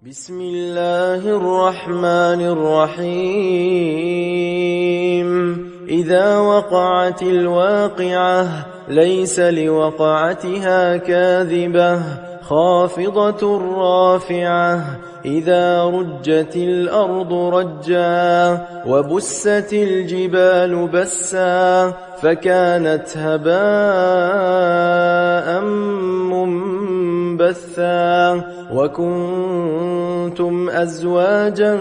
بسم الله الرحمن الرحيم إذا وقعت الواقعة ليس لوقعتها كاذبة خافضة رافعة إذا رجت الأرض رجا وبست الجبال بسا فكانت هباء منبثا وكنتم أزواجا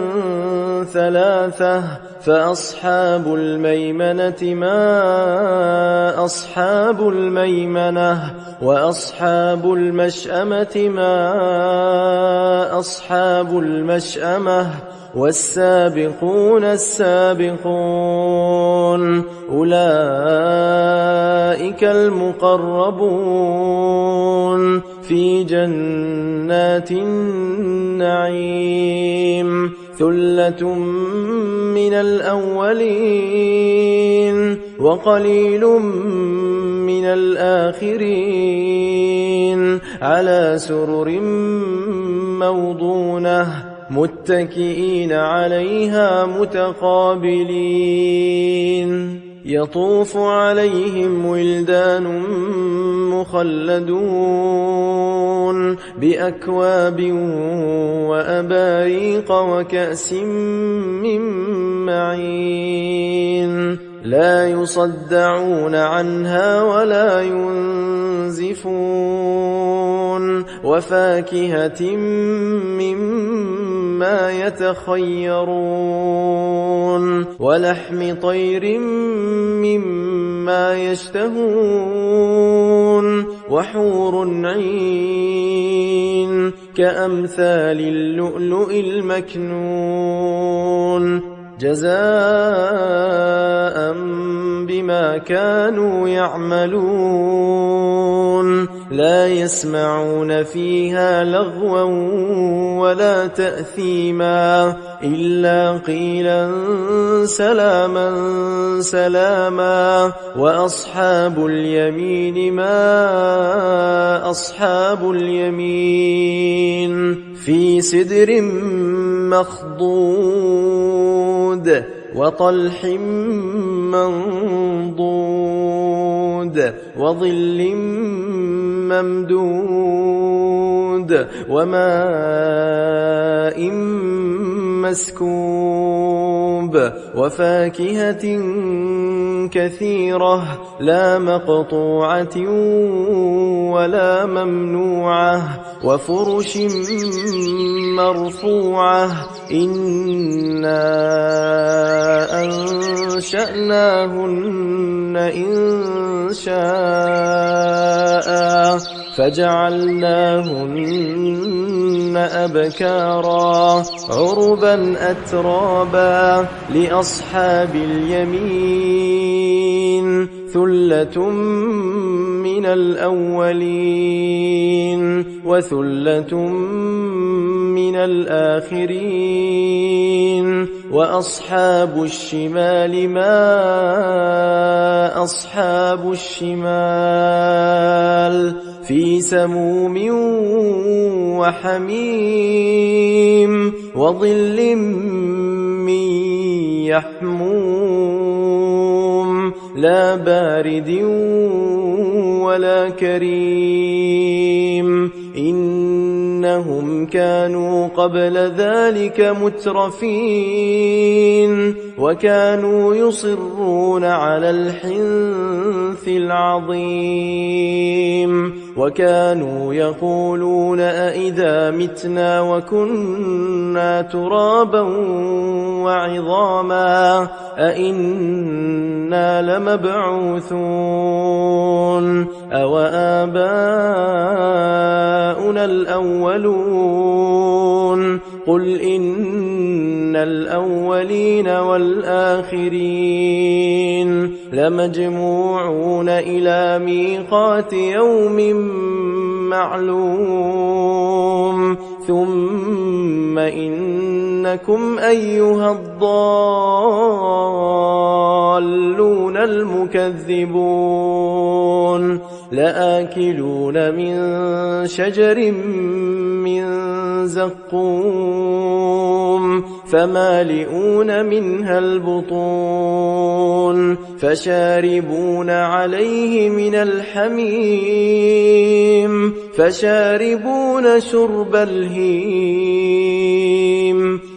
ثلاثة فأصحاب الميمنة ما أصحاب الميمنة وأصحاب المشأمة ما أصحاب المشأمة والسابقون السابقون أولئك المقربون في جنات النعيم ثلة من الأولين وقليل من الآخرين على سرر موضونة متكئين عليها متقابلين يطوف عليهم ولدان مخلدون بأكواب وأباريق وكأس من معين لا يصدعون عنها ولا ينزفون وفاكهة مما يتخيرون ولحم طير مما يشتهون وحور عين كأمثال اللؤلؤ المكنون جزاء بما كانوا يعملون لا يسمعون فيها لغوا ولا تأثيما إلا قيلا سلاما سلاما وأصحاب اليمين ما أصحاب اليمين في سدر مخضود وطلح منضود وظل ممدود وماء مسكوب وفاكهة كثيرة لا مقطوعة ولا ممنوعة وفرش مرفوعة إنا أنشأناهن إن شاء فجعلناهن أبكارا عربا أترابا لأصحاب اليمين ثلة من الأولين وثلة من الآخرين وأصحاب الشمال ما أصحاب الشمال في سموم وحميم وظل من يحموم لا بارد ولا كريم إنهم كانوا قبل ذلك مترفين وكانوا يصرون على الحنث العظيم وكانوا يقولون أئذا متنا وكنا ترابا وعظاما أئنا لمبعوثون أو آباؤنا الأولون قل إن الأولين والآخرين لمجموعون إلى ميقات يوم معلوم ثم إنكم أيها الضالون المكذبون لآكلون من شجر من زقوم فمالئون منها البطون فشاربون عليه من الحميم فشاربون شرب الهيم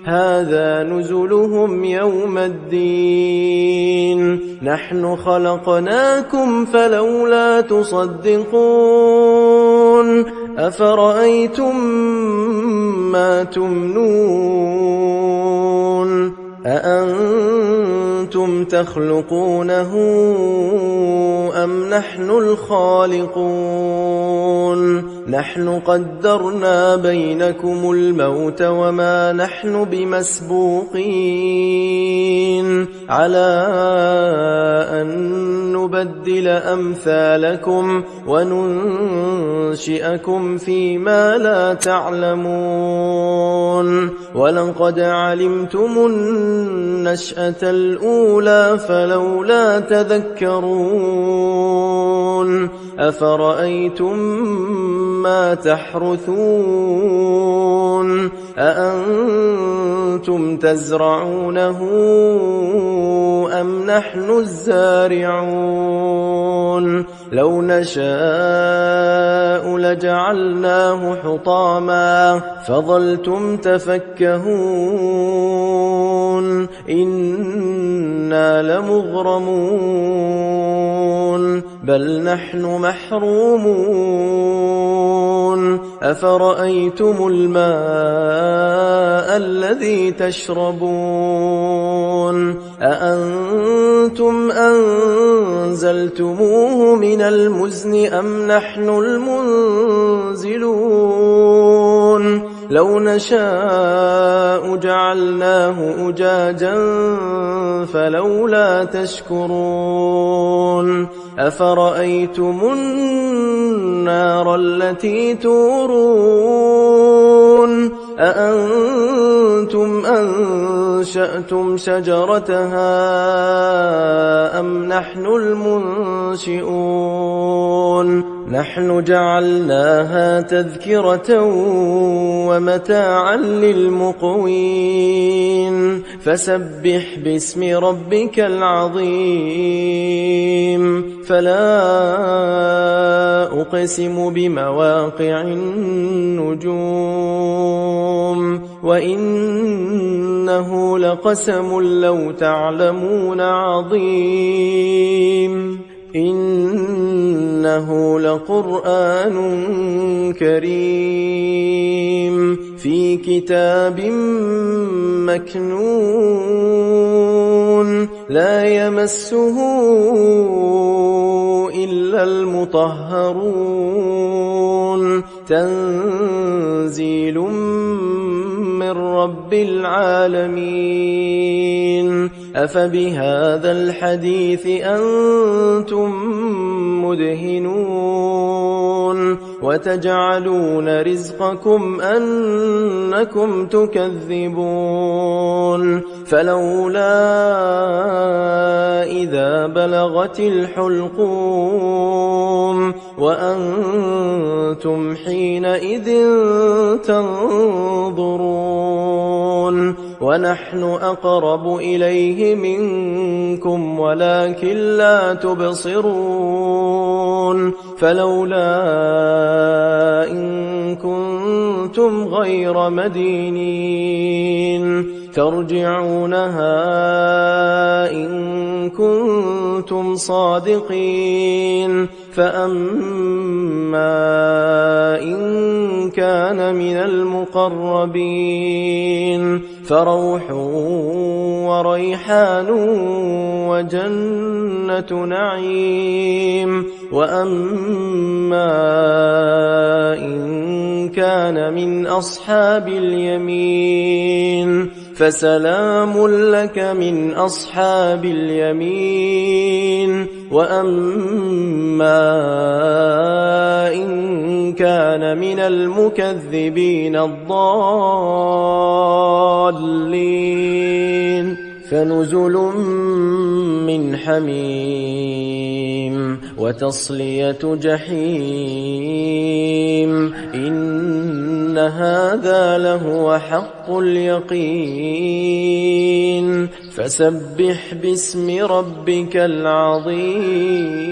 هذا نزلهم يوم الدين نحن خلقناكم فلولا تصدقون أفرأيتم ما تمنون أأنتم تخلقونه أم نحن الخالقون نحن قدرنا بينكم الموت وما نحن بمسبوقين على أن نبدل أمثالكم وننشئكم فيما لا تعلمون ولقد علمتم النشأة الأولى فلولا تذكرون أفرأيتم ما تحرثون أأنتم تزرعونه أم نحن الزارعون لو نشاء لجعلناه حطاما فظلتم تفكهون إنا لمغرمون بل نحن محرومون أفرأيتم الماء الذي تشربون أأنتم أنزلتموه من المزن أم نحن المنزلون لو نشاء جعلناه أجاجا فلولا تشكرون أفرأيتم النار التي تورون أأنتم أنشأتم شجرتها أم نحن المنشئون نحن جعلناها تذكرة ومتاعا للمقوين فسبح باسم ربك العظيم فلا أقسم بمواقع النجوم وإنه لقسم لو تعلمون عظيم إنه لقرآن كريم في كتاب مكنون لا يمسه إلا المطهرون تنزيل من رب العالمين أفبهذا الحديث أنتم مدهنون وتجعلون رزقكم أنكم تكذبون فلولا إذا بلغت الحلقوم وأنتم حينئذ تنظرون ونحن أقرب إليه منكم ولكن لا تبصرون فلولا إن كنتم غير مدينين ترجعونها إن كنتم صادقين فأما إن كان من المقربين فروح وريحان وجنة نعيم وأما إن كان من أصحاب اليمين فسلام لك من أصحاب اليمين وأما إن كان من المكذبين الضالين فنزل من حميم وتصلية جحيم إن إن هذا لهو حق اليقين فسبح باسم ربك العظيم